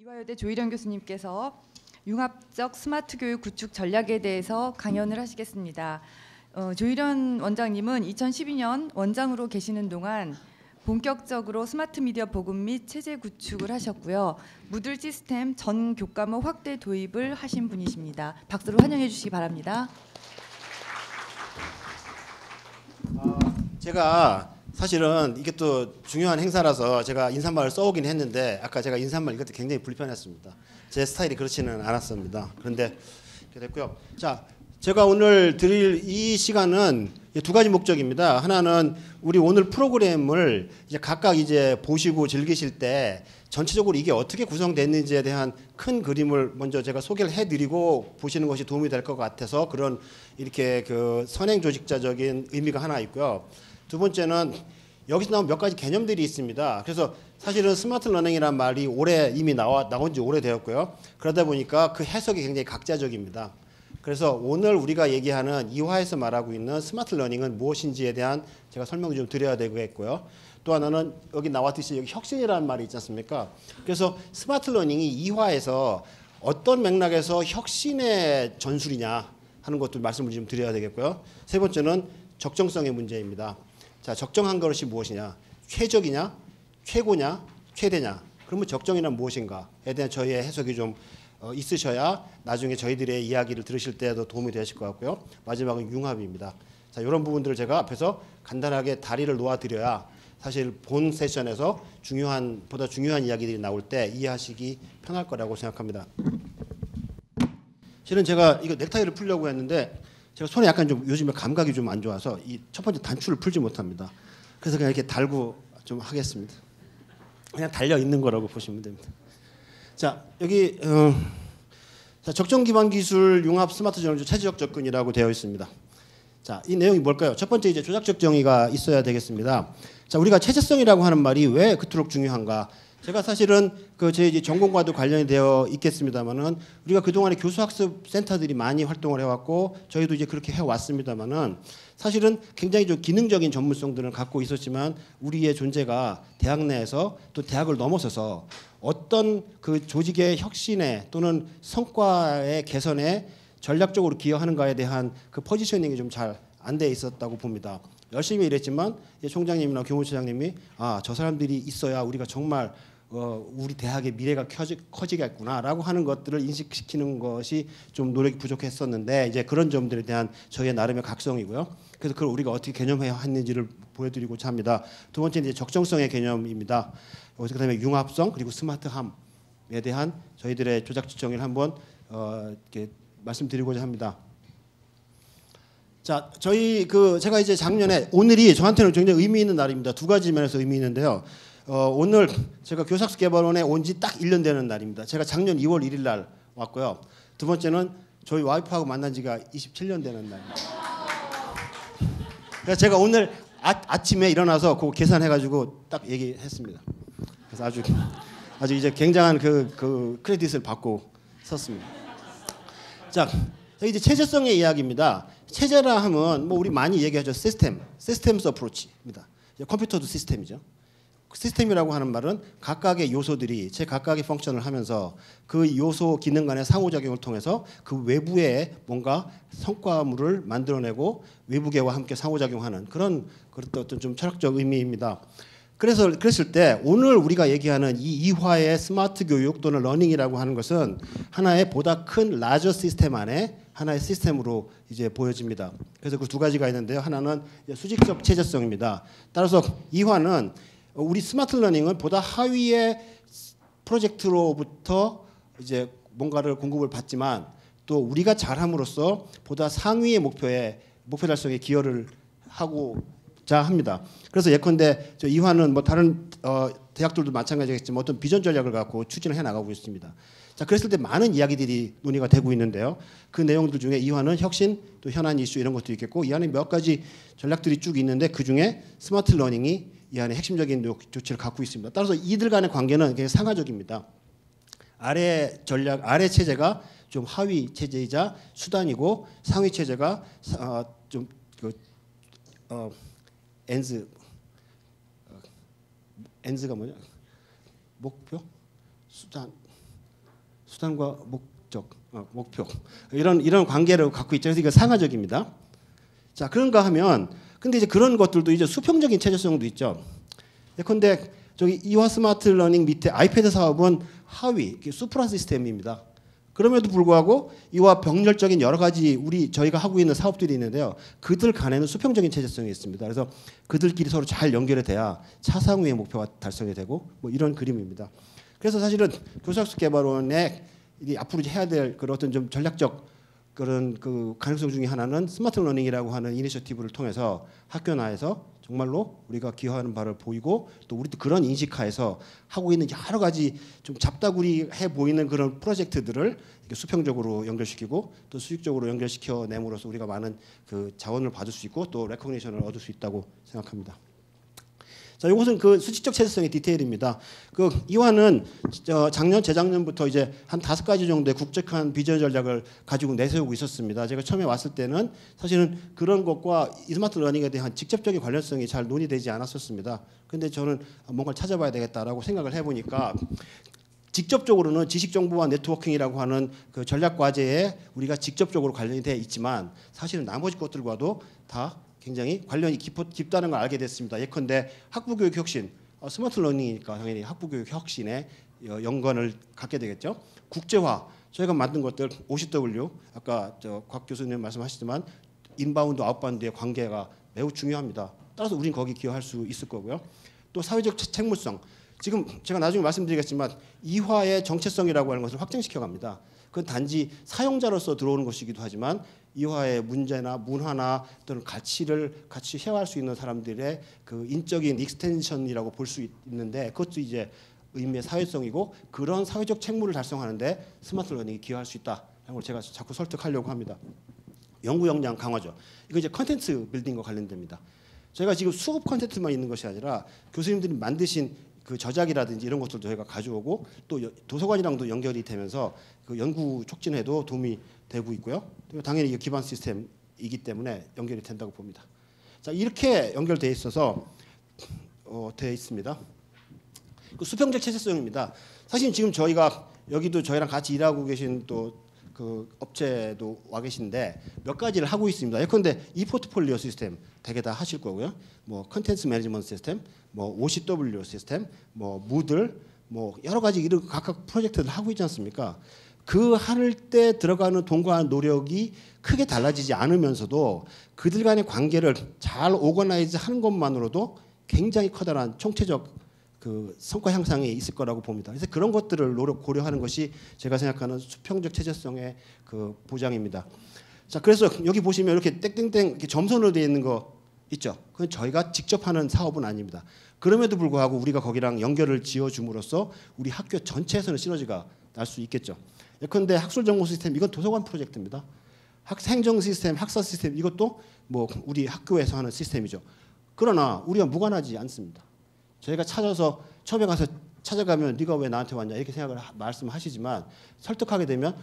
이화여대 조일영 교수님께서 융합적 스마트 교육 구축 전략에 대해서 강연을 하시겠습니다. 조일영 원장님은 2012년 원장으로 계시는 동안 본격적으로 스마트 미디어 보급 및 체제 구축을 하셨고요. 무들 시스템 전 교과목 확대 도입을 하신 분이십니다. 박수로 환영해 주시기 바랍니다. 제가 사실은 이게 또 중요한 행사라서 제가 인사말을 써오긴 했는데 아까 제가 인사말 읽을 때 굉장히 불편했습니다. 제 스타일이 그렇지는 않았습니다. 그런데 이렇게 됐고요. 자, 제가 오늘 드릴 이 시간은 두 가지 목적입니다. 하나는 우리 오늘 프로그램을 이제 각각 이제 보시고 즐기실 때 전체적으로 이게 어떻게 구성됐는지에 대한 큰 그림을 먼저 제가 소개를 해드리고 보시는 것이 도움이 될 것 같아서 그런 이렇게 그 선행 조직자적인 의미가 하나 있고요. 두 번째는 여기서 나온 몇 가지 개념들이 있습니다. 그래서 사실은 스마트 러닝이라는 말이 이미 나온 지 오래되었고요. 그러다 보니까 그 해석이 굉장히 각자적입니다. 그래서 오늘 우리가 얘기하는 이화에서 말하고 있는 스마트 러닝은 무엇인지에 대한 제가 설명을 좀 드려야 되겠고요. 또 하나는 여기 나왔듯이 여기 혁신이라는 말이 있지 않습니까? 그래서 스마트 러닝이 이화에서 어떤 맥락에서 혁신의 전술이냐 하는 것도 말씀을 좀 드려야 되겠고요. 세 번째는 적정성의 문제입니다. 자, 적정한 것이 무엇이냐? 최적이냐? 최고냐? 최대냐? 그러면 적정이란 무엇인가에 대한 저희의 해석이 좀 있으셔야 나중에 저희들의 이야기를 들으실 때도 도움이 되실 것 같고요. 마지막은 융합입니다. 자, 이런 부분들을 제가 앞에서 간단하게 다리를 놓아드려야 사실 본 세션에서 보다 중요한 이야기들이 나올 때 이해하시기 편할 거라고 생각합니다. 실은 제가 이거 넥타이를 풀려고 했는데 제가 손에 약간 좀 요즘에 감각이 좀 안 좋아서 이 첫 번째 단추를 풀지 못합니다. 그래서 그냥 이렇게 달고 좀 하겠습니다. 그냥 달려 있는 거라고 보시면 됩니다. 자, 여기 자, 적정 기반 기술 융합 스마트 전환주 체제적 접근이라고 되어 있습니다. 자, 이 내용이 뭘까요? 첫 번째 이제 조작적 정의가 있어야 되겠습니다. 자, 우리가 체제성이라고 하는 말이 왜 그토록 중요한가? 제가 사실은 제 이제 전공과도 관련이 되어 있겠습니다만은 우리가 그동안에 교수학습 센터들이 많이 활동을 해왔고 저희도 이제 그렇게 해왔습니다만은 사실은 굉장히 좀 기능적인 전문성들을 갖고 있었지만 우리의 존재가 대학 내에서 또 대학을 넘어서서 어떤 그 조직의 혁신에 또는 성과의 개선에 전략적으로 기여하는가에 대한 그 포지셔닝이 좀 잘 안 돼 있었다고 봅니다. 열심히 일했지만 총장님이나 교무처장님이 저 사람들이 있어야 우리가 정말 우리 대학의 미래가 커지겠구나라고 하는 것들을 인식시키는 것이 좀 노력이 부족했었는데 이제 그런 점들에 대한 저희의 나름의 각성이고요. 그래서 그걸 우리가 어떻게 개념해야 하는지를 보여드리고자 합니다. 두 번째는 이제 적정성의 개념입니다. 그다음에 융합성 그리고 스마트함에 대한 저희들의 조작적 정의를 한번 이렇게 말씀드리고자 합니다. 자, 제가 이제 작년에 오늘이 저한테는 굉장히 의미 있는 날입니다. 두 가지 면에서 의미 있는데요. 오늘 제가 교사학습개발원에 온 지 딱 1년 되는 날입니다. 제가 작년 2월 1일 날 왔고요. 두 번째는 저희 와이프하고 만난 지가 27년 되는 날입니다. 그래서 제가 오늘 아침에 일어나서 그거 계산해가지고 딱 얘기했습니다. 그래서 아주 이제 굉장한 그 크레딧을 받고 섰습니다. 자, 이제 체제성의 이야기입니다. 체제라 하면 뭐 우리 많이 얘기하죠. 시스템스 어프로치입니다. 컴퓨터도 시스템이죠. 시스템이라고 하는 말은 각각의 요소들이 각각의 펑션을 하면서 그 요소 기능 간의 상호작용을 통해서 그 외부에 뭔가 성과물을 만들어내고 외부계와 함께 상호작용하는 그런 어떤 좀 철학적 의미입니다. 그랬을 때 오늘 우리가 얘기하는 이 이화의 스마트 교육 또는 러닝이라고 하는 것은 하나의 보다 큰 라저 시스템 안에 하나의 시스템으로 이제 보여집니다. 그래서 그 두 가지가 있는데요. 하나는 수직적 체제성입니다. 따라서 이화는 우리 스마트 러닝은 보다 하위의 프로젝트로부터 이제 뭔가를 공급을 받지만 또 우리가 잘함으로써 보다 상위의 목표 달성에 기여를 하고자 합니다. 그래서 예컨대 이화는 뭐 다른 대학들도 마찬가지겠지만 어떤 비전 전략을 갖고 추진을 해 나가고 있습니다. 자, 그랬을 때 많은 이야기들이 논의가 되고 있는데요. 그 내용들 중에 이화는 혁신, 또 현안 이슈 이런 것도 있겠고 이 안에 몇 가지 전략들이 쭉 있는데 그 중에 스마트 러닝이 이 안에 핵심적인 조치를 갖고 있습니다. 따라서 이들 간의 관계는 굉장히 상하적입니다. 아래 체제가 좀 하위 체제이자 수단이고 상위 체제가 엔즈가 뭐냐? 목표? 수단 수단과 목표 이런 관계를 갖고 있죠. 그래서 이거 상하적입니다. 자, 그런가 하면 근데 이제 그런 것들도 이제 수평적인 체제성도 있죠. 예컨대 저기 이화 스마트 러닝 밑에 아이패드 사업은 하위 수프라 시스템입니다. 그럼에도 불구하고 이와 병렬적인 여러 가지 저희가 하고 있는 사업들이 있는데요. 그들 간에는 수평적인 체제성이 있습니다. 그래서 그들끼리 서로 잘 연결이 돼야 차상위의 목표가 달성이 되고 뭐 이런 그림입니다. 그래서 사실은 교수학습 개발원의 앞으로 해야 될 그런 어떤 좀 전략적 그런 그 가능성 중에 하나는 스마트 러닝이라고 하는 이니셔티브를 통해서 학교 내에서 정말로 우리가 기여하는 바를 보이고 또 우리도 그런 인식하에서 하고 있는 여러 가지 좀 잡다구리해 보이는 그런 프로젝트들을 이렇게 수평적으로 연결시키고 또 수직적으로 연결시켜 내므로써 우리가 많은 그 자원을 받을 수 있고 또 레코니션을 얻을 수 있다고 생각합니다. 자, 이것은 그 수직적 체제성의 디테일입니다. 그 이화는 작년, 재작년부터 이제 한 5가지 정도의 국적한 비전 전략을 가지고 내세우고 있었습니다. 제가 처음에 왔을 때는 사실은 그런 것과 스마트 러닝에 대한 직접적인 관련성이 잘 논의되지 않았었습니다. 근데 저는 뭔가를 찾아봐야 되겠다라고 생각을 해보니까 직접적으로는 지식정보와 네트워킹이라고 하는 그 전략 과제에 우리가 직접적으로 관련이 돼 있지만 사실은 나머지 것들과도 다 굉장히 관련이 깊다는 걸 알게 됐습니다. 예컨대 학부교육 혁신, 스마트 러닝이니까 당연히 학부교육 혁신에 연관을 갖게 되겠죠. 국제화, 저희가 만든 것들 OCW, 아까 곽 교수님 말씀하셨지만 인바운드, 아웃바운드의 관계가 매우 중요합니다. 따라서 우린 거기 기여할 수 있을 거고요. 또 사회적 책무성, 지금 제가 나중에 말씀드리겠지만 이화의 정체성이라고 하는 것을 확장시켜 갑니다. 그건 단지 사용자로서 들어오는 것이기도 하지만 이화의 문제나 문화나 또는 가치를 같이 쉐어할 수 있는 사람들의 그 인적인 익스텐션이라고 볼 수 있는데 그것도 이제 의미의 사회성이고 그런 사회적 책무를 달성하는데 스마트 러닝이 기여할 수 있다는 걸 제가 자꾸 설득하려고 합니다. 연구 역량 강화죠. 이거 이제 컨텐츠 빌딩과 관련됩니다. 저희가 지금 수업 컨텐츠만 있는 것이 아니라 교수님들이 만드신 그 저작이라든지 이런 것들도 저희가 가져오고 또 도서관이랑도 연결이 되면서 그 연구 촉진에도 도움이 되고 있고요. 당연히 이게 기반 시스템이기 때문에 연결이 된다고 봅니다. 자, 이렇게 연결돼 있어서 돼 있습니다. 그 수평적 체제성입니다. 사실 지금 저희가 여기도 저희랑 같이 일하고 계신 또 그 업체도 와 계신데 몇 가지를 하고 있습니다. 예컨대 이 포트폴리오 시스템 대개 다 하실 거고요. 뭐 컨텐츠 매니지먼트 시스템, 뭐 OCW 시스템, 뭐 무들, 뭐 여러 가지 이런 각각 프로젝트를 하고 있지 않습니까? 그 할 때 들어가는 돈과 노력이 크게 달라지지 않으면서도 그들 간의 관계를 잘 오거나이즈 하는 것만으로도 굉장히 커다란 총체적 그 성과 향상이 있을 거라고 봅니다. 그래서 그런 것들을 고려하는 것이 제가 생각하는 수평적 체제성의 그 보장입니다. 자, 그래서 여기 보시면 이렇게 땡땡땡 이렇게 점선으로 되어 있는 거 있죠. 그건 저희가 직접 하는 사업은 아닙니다. 그럼에도 불구하고 우리가 거기랑 연결을 지어줌으로써 우리 학교 전체에서는 시너지가 날 수 있겠죠. 예컨대 학술 정보 시스템 이건 도서관 프로젝트입니다. 행정 시스템, 학사 시스템 이것도 뭐 우리 학교에서 하는 시스템이죠. 그러나 우리가 무관하지 않습니다. 저희가 찾아서 처음에 가서 찾아가면 네가 왜 나한테 왔냐 이렇게 생각을 말씀하시지만 설득하게 되면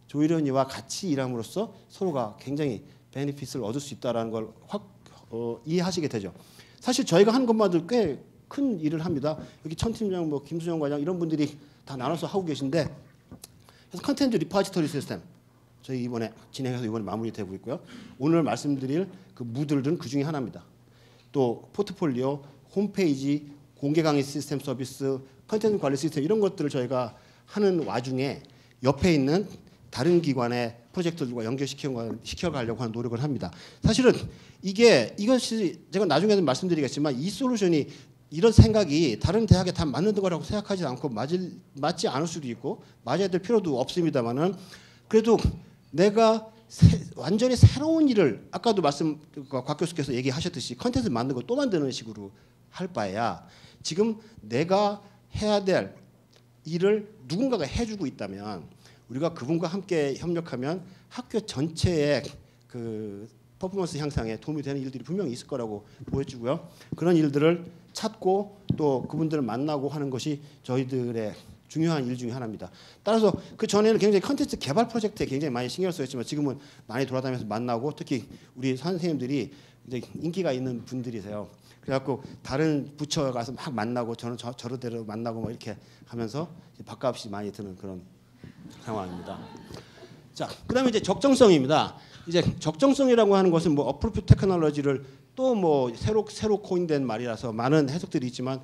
조일현이와 같이 일함으로써 서로가 굉장히 베네핏을 얻을 수 있다라는 걸 확 이해하시게 되죠. 사실 저희가 하는 것만도 꽤 큰 일을 합니다. 여기 천 팀장, 뭐 김수영 과장 이런 분들이 다 나눠서 하고 계신데 그래서 컨텐츠 리파지터리 시스템 저희 이번에 진행해서 이번에 마무리되고 있고요. 오늘 말씀드릴 그 무들은 그 중에 하나입니다. 또 포트폴리오, 홈페이지, 공개 강의 시스템 서비스, 컨텐츠 관리 시스템 이런 것들을 저희가 하는 와중에 옆에 있는 다른 기관의 프로젝트들과 연결시켜 가려고 하는 노력을 합니다. 사실은 이것이 제가 나중에는 말씀드리겠지만 이 솔루션이 이런 생각이 다른 대학에 다 맞는 거라고 생각하지 않고 맞지 않을 수도 있고 맞아야 될 필요도 없습니다만은 그래도 내가 완전히 새로운 일을 아까도 곽 교수께서 얘기하셨듯이 컨텐츠 만든 거 또 만드는 식으로 할 바에야 지금 내가 해야 될 일을 누군가가 해주고 있다면 우리가 그분과 함께 협력하면 학교 전체의 그 퍼포먼스 향상에 도움이 되는 일들이 분명히 있을 거라고 보여지고요. 그런 일들을 찾고 또 그분들을 만나고 하는 것이 저희들의 중요한 일 중에 하나입니다. 따라서 그 전에는 굉장히 컨텐츠 개발 프로젝트에 굉장히 많이 신경을 쓰였지만 지금은 많이 돌아다니면서 만나고 특히 우리 선생님들이 이제 인기가 있는 분들이세요. 그래갖고 다른 부처 가서 막 만나고 저는 저러대로 만나고 뭐 이렇게 하면서 밥값이 많이 드는 그런 상황입니다. 자, 그다음에 이제 적정성입니다. 이제 적정성이라고 하는 것은 뭐 어프로프 테크놀로지를 또 뭐 새로 코인된 말이라서 많은 해석들이 있지만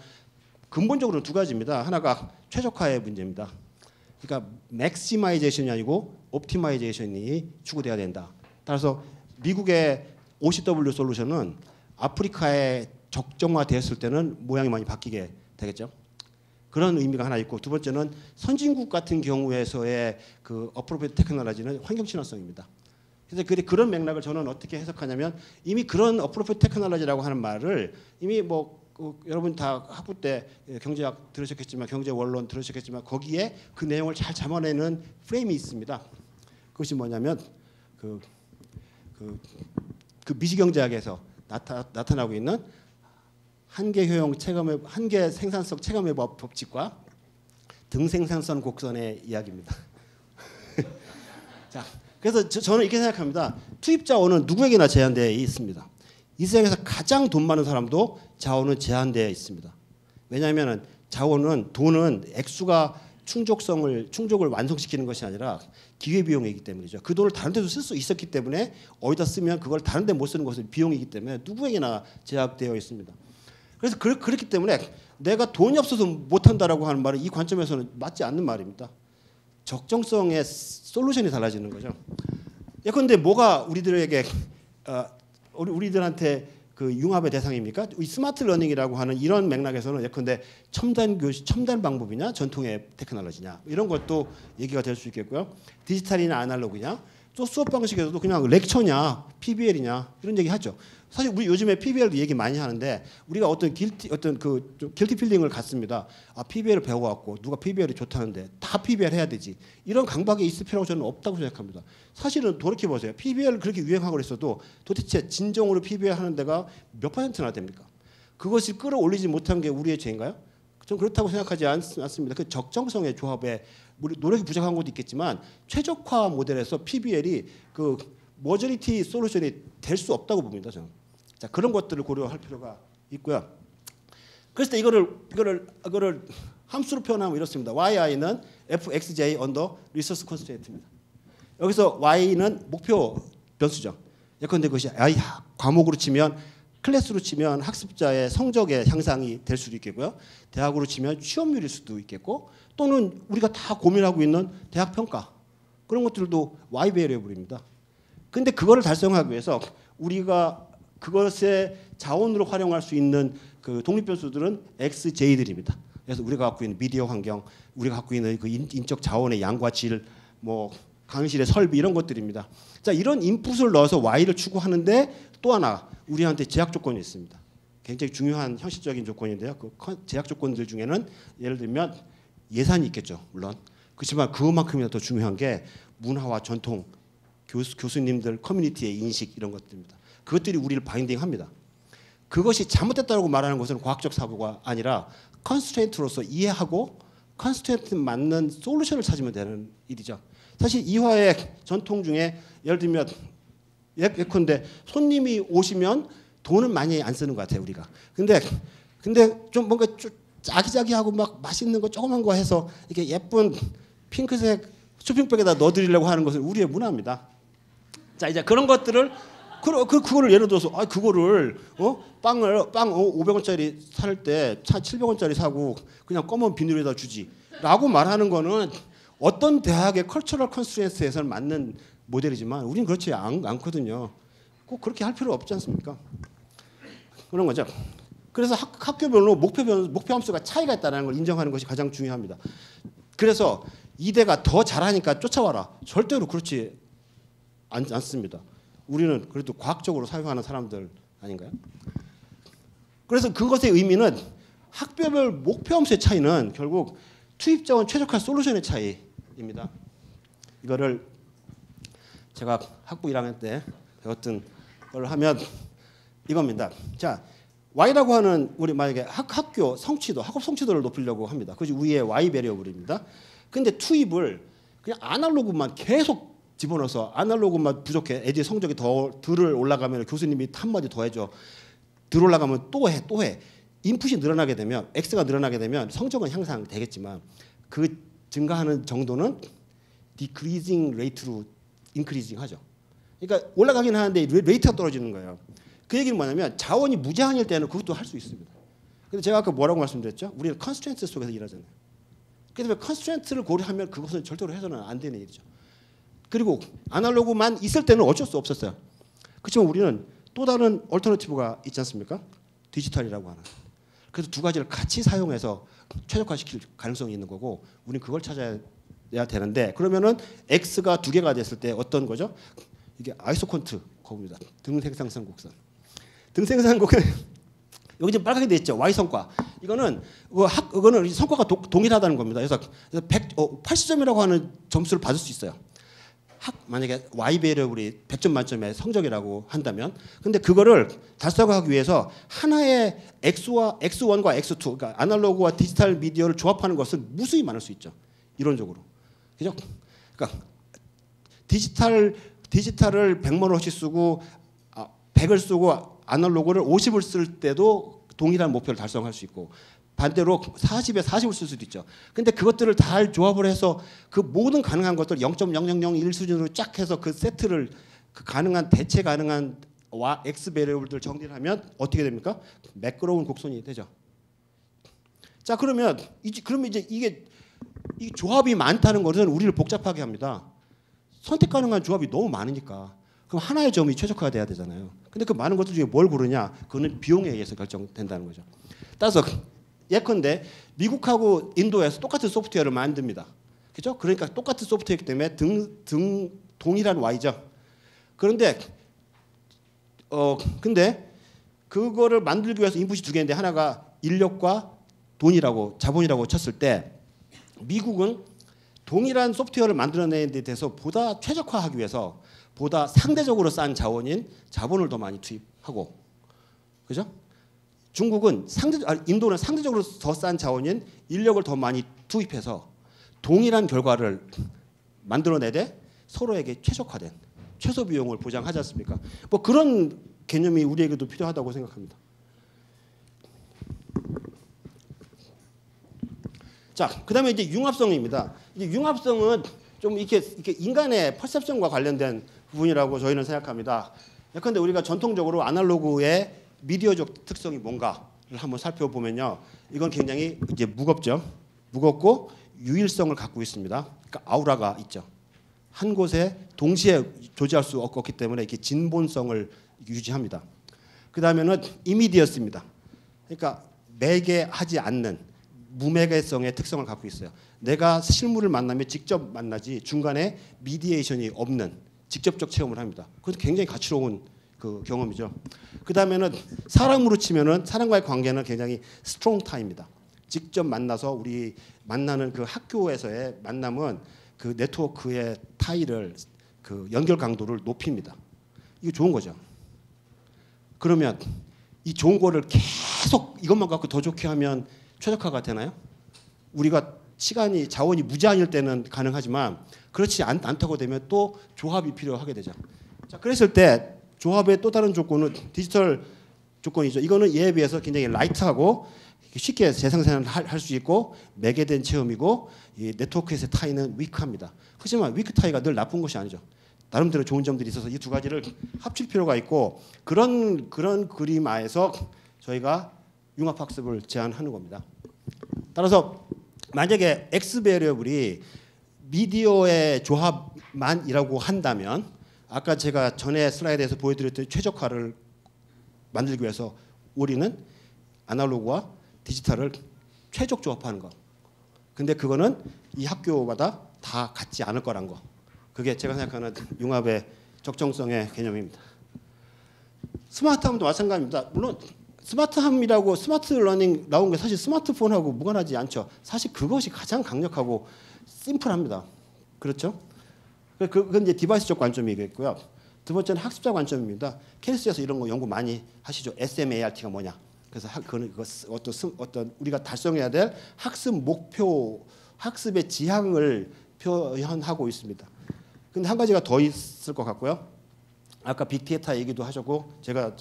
근본적으로는 두 가지입니다. 하나가 최적화의 문제입니다. 그러니까 맥시마이제이션이 아니고 옵티마이제이션이 추구돼야 된다. 따라서 미국의 OCW 솔루션은 아프리카에 적정화되었을 때는 모양이 많이 바뀌게 되겠죠. 그런 의미가 하나 있고, 두 번째는 선진국 같은 경우에서의 그 어프로프리에이트 테크놀로지는 환경 친화성입니다. 그래서 그런 맥락을 저는 어떻게 해석하냐면, 이미 그런 어프로프리에이트 테크놀로지라고 하는 말을 이미 뭐 여러분 다 학부 때 경제학 들으셨겠지만, 경제 원론 들으셨겠지만, 거기에 그 내용을 잘 담아내는 프레임이 있습니다. 그것이 뭐냐면 그 미시경제학에서 나타나고 있는 한계 효용 체감의 한계 생산성 체감의 법칙과 등생산성 곡선의 이야기입니다. 자, 그래서 저는 이렇게 생각합니다. 투입 자원은 누구에게나 제한되어 있습니다. 이 세상에서 가장 돈 많은 사람도 자원은 제한되어 있습니다. 왜냐하면 돈은 액수가 충족을 완성시키는 것이 아니라 기회비용이기 때문이죠. 그 돈을 다른 데도 쓸 수 있었기 때문에 어디다 쓰면 그걸 다른 데 못 쓰는 것은 비용이기 때문에 누구에게나 제약되어 있습니다. 그래서 그렇기 때문에 내가 돈이 없어서 못한다라고 하는 말은 이 관점에서는 맞지 않는 말입니다. 적정성의 솔루션이 달라지는 거죠. 예컨대 뭐가 우리들한테 그 융합의 대상입니까? 이 스마트 러닝이라고 하는 이런 맥락에서는 예컨대 첨단 방법이냐, 전통의 테크놀로지냐, 이런 것도 얘기가 될 수 있겠고요. 디지털이냐, 아날로그냐, 또 수업 방식에서도 그냥 렉처냐, PBL이냐 이런 얘기 하죠. 사실 우리 요즘에 PBL도 얘기 많이 하는데, 우리가 어떤 길티 필링을 갖습니다. 아, PBL을 배워갖고 누가 PBL이 좋다는데 다 PBL 해야 되지, 이런 강박이 있을 필요가 저는 없다고 생각합니다. 사실은 돌이켜 보세요. PBL 그렇게 유행하고 있어도 도대체 진정으로 PBL 하는 데가 몇 %나 됩니까? 그것을 끌어올리지 못한 게 우리의 죄인가요? 좀 그렇다고 생각하지 않습니다. 그 적정성의 조합에 노력이 부족한 것도 있겠지만, 최적화 모델에서 PBL이 그 머저리티 솔루션이 될 수 없다고 봅니다. 저는. 자, 그런 것들을 고려할 필요가 있고요. 그래서 이거를 함수로 표현하면 이렇습니다. yi는 fxj 언더 리소스 컨스트레인트입니다. 여기서 y는 목표 변수죠. 예컨대 그것이 과목으로 치면, 클래스로 치면 학습자의 성적의 향상이 될 수도 있겠고요. 대학으로 치면 취업률일 수도 있겠고, 또는 우리가 다 고민하고 있는 대학 평가, 그런 것들도 y 베리어블입니다. 근데 그거를 달성하기 위해서 우리가 그것의 자원으로 활용할 수 있는 그 독립 변수들은 xj들입니다. 그래서 우리가 갖고 있는 미디어 환경, 우리가 갖고 있는 그 인적 자원의 양과 질, 뭐 강의실의 설비, 이런 것들입니다. 자, 이런 인풋을 넣어서 y를 추구하는데 또 하나 우리한테 제약 조건이 있습니다. 굉장히 중요한 현실적인 조건인데요. 그 제약 조건들 중에는 예를 들면 예산이 있겠죠, 물론. 그렇지만 그만큼이나 더 중요한 게 문화와 전통, 교수님들 커뮤니티의 인식, 이런 것들입니다. 그것들이 우리를 바인딩합니다. 그것이 잘못됐다고 말하는 것은 과학적 사고가 아니라 컨스트레인트로서 이해하고 컨스트레인트 맞는 솔루션을 찾으면 되는 일이죠. 사실 이화의 전통 중에 예를 들면 예컨대 손님이 오시면 돈은 많이 안 쓰는 것 같아요, 우리가. 근데 좀 뭔가 아기자기하고 막 맛있는 거 조그만 거 해서 이렇게 예쁜 핑크색 쇼핑백에다 넣어드리려고 하는 것은 우리의 문화입니다. 자, 이제 그런 것들을 그거를 예를 들어서 그거를 빵 500원짜리 살 때 차 700원짜리 사고 그냥 검은 비닐에다 주지라고 말하는 거는 어떤 대학의 컬처럴 컨스트레인트에서는 맞는 모델이지만 우리는 그렇지 않거든요. 꼭 그렇게 할 필요 없지 않습니까? 그런 거죠. 그래서 학교별로 목표 함수가 차이가 있다는 걸 인정하는 것이 가장 중요합니다. 그래서 이대가 더 잘하니까 쫓아와라, 절대로 그렇지 않습니다. 우리는 그래도 과학적으로 사용하는 사람들 아닌가요? 그래서 그것의 의미는 학교별 목표 함수의 차이는 결국 투입 자원 최적화 솔루션의 차이입니다. 이거를 제가 학부 1학년 때 배웠던 걸 하면 이겁니다. 자, Y라고 하는 우리 만약에 학교 성취도, 학업 성취도를 높이려고 합니다. 그것이 우리의 Y 베리어블입니다. 근데 투입을 그냥 아날로그만 계속 집어넣어서 아날로그만 부족해. 애들이 성적이 덜 올라가면 교수님이 한마디 더 해줘. 덜 올라가면 또 해. 인풋이 늘어나게 되면, X가 늘어나게 되면 성적은 향상되겠지만 그 증가하는 정도는 decreasing rate로 increasing 하죠. 그러니까 올라가긴 하는데 레이트가 떨어지는 거예요. 그 얘기는 뭐냐면 자원이 무제한일 때는 그것도 할 수 있습니다. 근데 제가 아까 뭐라고 말씀드렸죠? 우리는 컨스트레인트 속에서 일하잖아요. 그래서 컨스트레인트를 고려하면 그것은 절대로 해서는 안 되는 일이죠. 그리고 아날로그만 있을 때는 어쩔 수 없었어요. 그렇지만 우리는 또 다른 얼터너티브가 있지 않습니까? 디지털이라고 하는. 그래서 두 가지를 같이 사용해서 최적화시킬 가능성이 있는 거고 우리는 그걸 찾아야 되는데 그러면은 X가 두 개가 됐을 때 어떤 거죠? 이게 아이소콘트 거입니다. 등생상선 등생상곡은 여기 지금 빨갛게 돼 있죠. Y 성과. 이거는 성과가 동일하다는 겁니다. 그래서 80점이라고 하는 점수를 받을 수 있어요. 만약에 Y 베리어블이 100점 만점의 성적이라고 한다면 근데 그거를 달성하기 위해서 하나의 X1과 X2 그러니까 아날로그와 디지털 미디어를 조합하는 것은 무수히 많을 수 있죠. 이론적으로. 그죠? 그러니까 디지털을 100만 원씩 쓰고 100을 쓰고 아날로그를 50을 쓸 때도 동일한 목표를 달성할 수 있고 반대로 40에 40을 쓸 수도 있죠. 근데 그것들을 다 조합을 해서 그 모든 가능한 것들 0.0001 수준으로 쫙 해서 그 세트를 그 가능한 대체 가능한 X 베리어블들 정리를 하면 어떻게 됩니까? 매끄러운 곡선이 되죠. 자 그러면 이제 이게 이 조합이 많다는 것은 우리를 복잡하게 합니다. 선택 가능한 조합이 너무 많으니까 그럼 하나의 점이 최적화가 돼야 되잖아요. 근데 그 많은 것들 중에 뭘 고르냐? 그거는 비용에 의해서 결정된다는 거죠. 따라서 예컨대 미국하고 인도에서 똑같은 소프트웨어를 만듭니다. 그죠? 그러니까 똑같은 소프트웨어이기 때문에 동일한 Y죠. 그런데 근데 그거를 만들기 위해서 인풋이 두 개인데 하나가 인력과 돈이라고 자본이라고 쳤을 때 미국은 동일한 소프트웨어를 만들어내는 데 대해서 보다 최적화하기 위해서 보다 상대적으로 싼 자본을 더 많이 투입하고 그죠? 인도는 상대적으로 더 싼 자원인 인력을 더 많이 투입해서 동일한 결과를 만들어내되 서로에게 최적화된 최소 비용을 보장하지 않습니까? 뭐 그런 개념이 우리에게도 필요하다고 생각합니다. 자, 그다음에 이제 융합성입니다. 이제 융합성은 좀 이렇게 인간의 퍼셉션과 관련된 부분이라고 저희는 생각합니다. 예컨대 우리가 전통적으로 아날로그의 미디어적 특성이 뭔가를 한번 살펴보면요, 이건 굉장히 이제 무겁고 유일성을 갖고 있습니다. 그러니까 아우라가 있죠. 한 곳에 동시에 존재할 수 없기 때문에 이렇게 진본성을 유지합니다. 그 다음에는 이미디어스입니다. 그러니까 매개하지 않는 무매개성의 특성을 갖고 있어요. 내가 실물을 만나면 직접 만나지 중간에 미디에이션이 없는 직접적 체험을 합니다. 그것도 굉장히 가치로운 그 경험이죠. 그 다음에는 사람으로 치면은 사람과의 관계는 굉장히 스트롱 타입니다. 직접 만나서 우리 만나는 그 학교에서의 만남은 그 네트워크의 타일을 그 연결 강도를 높입니다. 이거 좋은 거죠. 그러면 이 좋은 거를 계속 이것만 갖고 더 좋게 하면 최적화가 되나요? 우리가 시간이 자원이 무제한일 때는 가능하지만 그렇지 않다고 되면 또 조합이 필요하게 되죠. 자, 그랬을 때 조합의 또 다른 조건은 디지털 조건이죠. 이거는 얘에 비해서 굉장히 라이트하고 쉽게 재생산을 할 수 있고 매개된 체험이고 이 네트워크에서의 타이는 위크합니다. 하지만 위크 타이가 늘 나쁜 것이 아니죠. 나름대로 좋은 점들이 있어서 이 두 가지를 합칠 필요가 있고 그런 그림 하에서 저희가 융합학습을 제안하는 겁니다. 따라서 만약에 X 베리어블이 미디어의 조합만이라고 한다면 아까 제가 전에 슬라이드에서 보여드렸던 최적화를 만들기 위해서 우리는 아날로그와 디지털을 최적 조합하는 거. 근데 그거는 이 학교마다 다 같지 않을 거란 거. 그게 제가 생각하는 융합의 적정성의 개념입니다. 스마트함도 마찬가지입니다. 물론 스마트함이라고 스마트 러닝 나온 게 사실 스마트폰하고 무관하지 않죠. 사실 그것이 가장 강력하고 심플합니다. 그렇죠? 그건 이제 디바이스적 관점이겠고요. 두 번째는 학습자 관점입니다. 케이스에서 이런 거 연구 많이 하시죠. SMART가 뭐냐? 그래서 어떤 우리가 달성해야 될 학습 목표, 학습의 지향을 표현하고 있습니다. 근데 한 가지가 더 있을 것 같고요. 아까 빅데이터 얘기도 하셨고 제가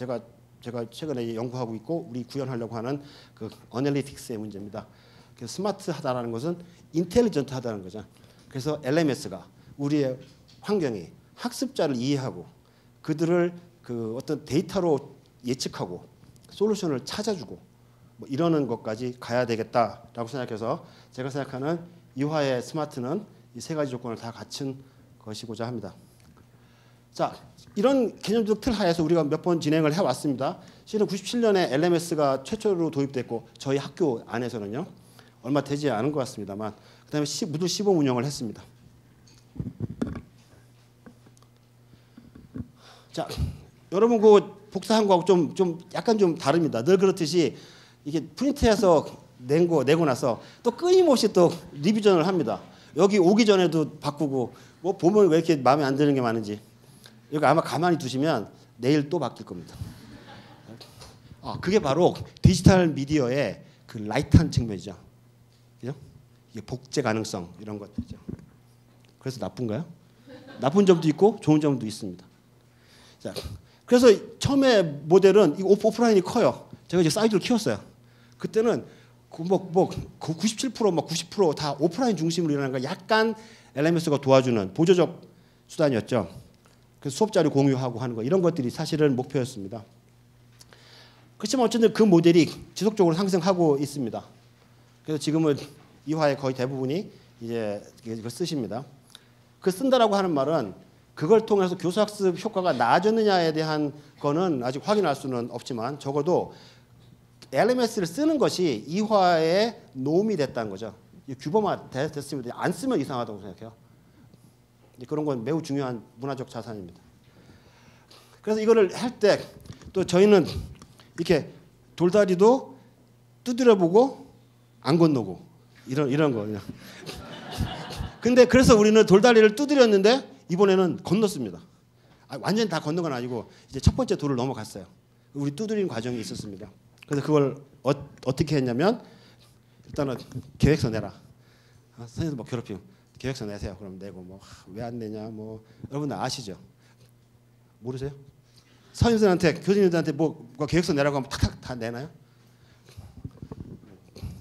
최근에 연구하고 있고 우리 구현하려고 하는 그 어널리틱스의 문제입니다. 스마트하다라는 것은 인텔리전트하다는 거죠. 그래서 LMS가 우리의 환경이 학습자를 이해하고 그들을 그 어떤 데이터로 예측하고 솔루션을 찾아주고 뭐 이러는 것까지 가야 되겠다라고 생각해서 제가 생각하는 이화의 스마트는 이 세 가지 조건을 다 갖춘 것이고자 합니다. 자, 이런 개념적 틀 하에서 우리가 몇 번 진행을 해왔습니다. 실은 97년에 LMS가 최초로 도입됐고 저희 학교 안에서는요 얼마 되지 않은 것 같습니다만 그다음에 무드 시범 운영을 했습니다. 자, 여러분 그 복사한 거하고 좀 약간 좀 다릅니다. 늘 그렇듯이 이게 프린트해서 내고 나서 또 끊임없이 또 리비전을 합니다. 여기 오기 전에도 바꾸고 뭐 보면 왜 이렇게 마음에 안 드는 게 많은지 여기 아마 가만히 두시면 내일 또 바뀔 겁니다. 그게 바로 디지털 미디어의 그 라이트한 측면이죠. 그죠? 이게 복제 가능성 이런 것들이죠. 그래서 나쁜가요? 나쁜 점도 있고 좋은 점도 있습니다. 자, 그래서 처음에 모델은 이 오프라인이 커요. 제가 이제 사이즈를 키웠어요. 그때는 뭐 97%, 막 90%다 오프라인 중심으로 일어나는 거 약간 LMS가 도와주는 보조적 수단이었죠. 그래서 수업 자료 공유하고 하는 거 이런 것들이 사실은 목표였습니다. 그렇지만 어쨌든 그 모델이 지속적으로 상승하고 있습니다. 그래서 지금은 이화의 거의 대부분이 이제 이걸 쓰십니다. 그 쓴다라고 하는 말은 그걸 통해서 교수학습 효과가 나아졌느냐에 대한 거는 아직 확인할 수는 없지만 적어도 LMS를 쓰는 것이 이화의 노움이 됐다는 거죠. 규범화 됐습니다. 안 쓰면 이상하다고 생각해요. 그런 건 매우 중요한 문화적 자산입니다. 그래서 이거를 할 때 또 저희는 이렇게 돌다리도 두드려보고 안 건너고 이런 거. 근데 그래서 우리는 돌다리를 두드렸는데 이번에는 건넜습니다. 완전히 다 건넌 건 아니고 이제 첫 번째 돌을 넘어갔어요. 우리 두드리는 과정이 있었습니다. 그래서 그걸 어떻게 했냐면 일단은 계획서 내라. 선생님도 뭐 괴롭히면 계획서 내세요. 그럼 내고 뭐 왜 안 내냐 뭐 여러분들 아시죠? 모르세요? 선생님들한테 교수님들한테 뭐 계획서 내라고 하면 탁탁 다 내나요?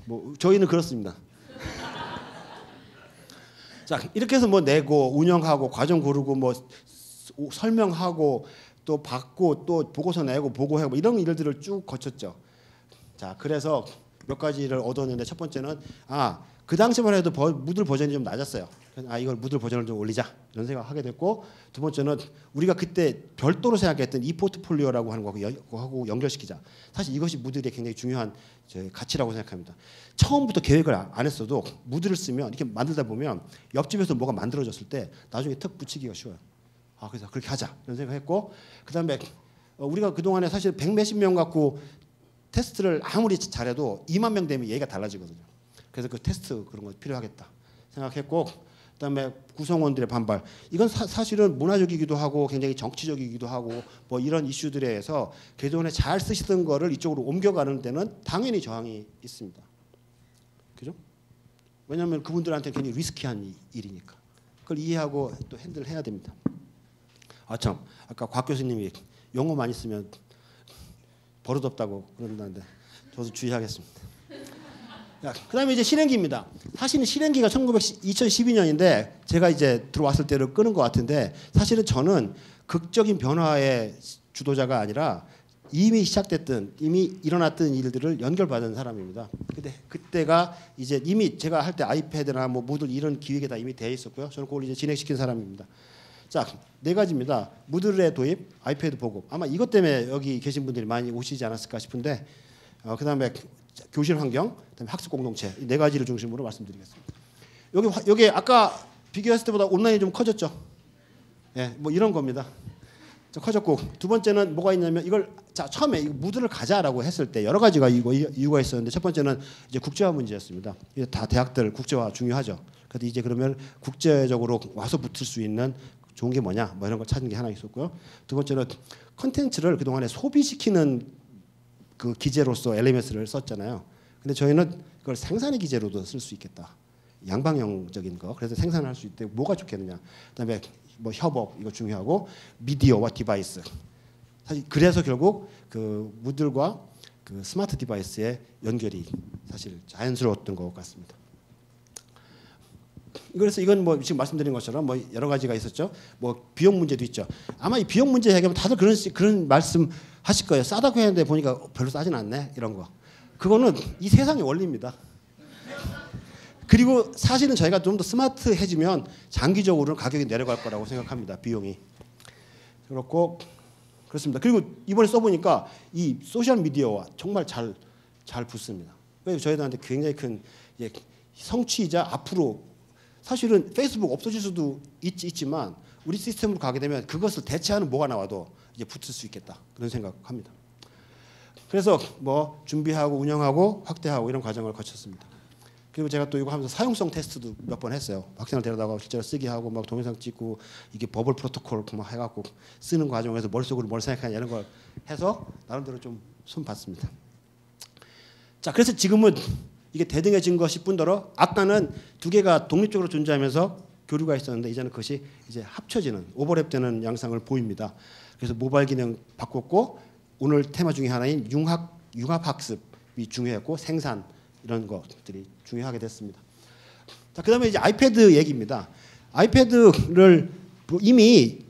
뭐 저희는 그렇습니다. 자, 이렇게 해서 뭐 내고 운영하고 과정 고르고 뭐 설명하고 또 받고 또 보고서 내고 보고하고 뭐 이런 일들을 쭉 거쳤죠. 자, 그래서 몇 가지를 얻었는데 첫 번째는 그 당시만 해도 무들 버전이 좀 낮았어요. 이걸 무들 버전을 좀 올리자 이런 생각을 하게 됐고 두 번째는 우리가 그때 별도로 생각했던 이 포트폴리오라고 하는 거하고 연결시키자. 사실 이것이 무들의 굉장히 중요한 가치라고 생각합니다. 처음부터 계획을 안 했어도 무들을 쓰면 이렇게 만들다 보면 옆집에서 뭐가 만들어졌을 때 나중에 턱 붙이기가 쉬워요. 그래서 그렇게 하자 이런 생각했고 그다음에 우리가 그동안에 사실 100몇십 명 갖고 테스트를 아무리 잘해도 2만 명 되면 얘기가 달라지거든요. 그래서 그 테스트 그런 거 필요하겠다 생각했고 그다음에 구성원들의 반발 이건 사실은 문화적이기도 하고 굉장히 정치적이기도 하고 뭐 이런 이슈들에 의해서 그동안에 잘 쓰시던 거를 이쪽으로 옮겨가는 데는 당연히 저항이 있습니다. 그죠? 왜냐하면 그분들한테 굉장히 리스키한 일이니까 그걸 이해하고 또 핸들을 해야 됩니다. 참 아까 곽 교수님이 용어 많이 쓰면 버릇없다고 그런다는데 저도 주의하겠습니다. 그다음에 이제 실행기입니다. 사실은 실행기가 2012년인데 제가 이제 들어왔을 때를 끄는 것 같은데 사실은 저는 극적인 변화의 주도자가 아니라 이미 시작됐던 이미 일어났던 일들을 연결받은 사람입니다. 근데 그때가 이제 이미 제가 할 때 아이패드나 뭐 무들 이런 기획에 다 이미 돼 있었고요. 저는 그걸 이제 진행시킨 사람입니다. 자, 네 가지입니다. 무들의 도입, 아이패드 보급. 아마 이것 때문에 여기 계신 분들이 많이 오시지 않았을까 싶은데 그다음에 교실 환경, 그다음에 학습 공동체 이 네 가지를 중심으로 말씀드리겠습니다. 여기 아까 비교했을 때보다 온라인이 좀 커졌죠. 뭐 이런 겁니다. 좀 커졌고 두 번째는 뭐가 있냐면 이걸 처음에 이거 무들을 가자라고 했을 때 여러 가지가 이유가 있었는데 첫 번째는 이제 국제화 문제였습니다. 이게 다 대학들 국제화 중요하죠. 그래서 이제 그러면 국제적으로 와서 붙을 수 있는 좋은 게 뭐냐 뭐 이런 걸 찾는 게 하나 있었고요. 두 번째는 컨텐츠를 그동안에 소비시키는 그 기제로서 LMS를 썼잖아요. 근데 저희는 그걸 생산의 기제로도 쓸 수 있겠다. 양방향적인 거. 그래서 생산할 수 있대. 뭐가 좋겠느냐. 그다음에 뭐 협업 이거 중요하고 미디어와 디바이스. 사실 그래서 결국 그 무들과 그 스마트 디바이스의 연결이 사실 자연스러웠던 것 같습니다. 그래서 이건 뭐 지금 말씀드린 것처럼 뭐 여러 가지가 있었죠. 뭐 비용 문제도 있죠. 아마 이 비용 문제 얘기하면 다들 그런 말씀 하실 거예요. 싸다고 했는데 보니까 별로 싸진 않네 이런 거. 그거는 이 세상의 원리입니다. 그리고 사실은 저희가 좀 더 스마트해지면 장기적으로는 가격이 내려갈 거라고 생각합니다. 비용이. 그렇고 그렇습니다. 그리고 이번에 써보니까 이 소셜 미디어와 정말 잘 붙습니다. 그래서 저희들한테 굉장히 큰 성취이자 앞으로 사실은 페이스북 없어질 수도 있지만 우리 시스템으로 가게 되면 그것을 대체하는 뭐가 나와도 이제 붙을 수 있겠다 그런 생각합니다. 그래서 뭐 준비하고 운영하고 확대하고 이런 과정을 거쳤습니다. 그리고 제가 또 이거 하면서 사용성 테스트도 몇 번 했어요. 학생을 데려다가 실제로 쓰게 하고 막 동영상 찍고 이게 버블 프로토콜 막 해갖고 쓰는 과정에서 머릿속으로 뭘 생각하냐 이런 걸 해서 나름대로 좀 손 봤습니다. 자, 그래서 지금은 이게 대등해진 것이 뿐더러 아까는 두 개가 독립적으로 존재하면서 교류가 있었는데 이제는 그것이 이제 합쳐지는 오버랩되는 양상을 보입니다. 그래서 모바일 기능 바꿨고 오늘 테마 중에 하나인 융합학습이 중요했고 생산 이런 것들이 중요하게 됐습니다. 자, 그다음에 이제 아이패드 얘기입니다. 아이패드를 이미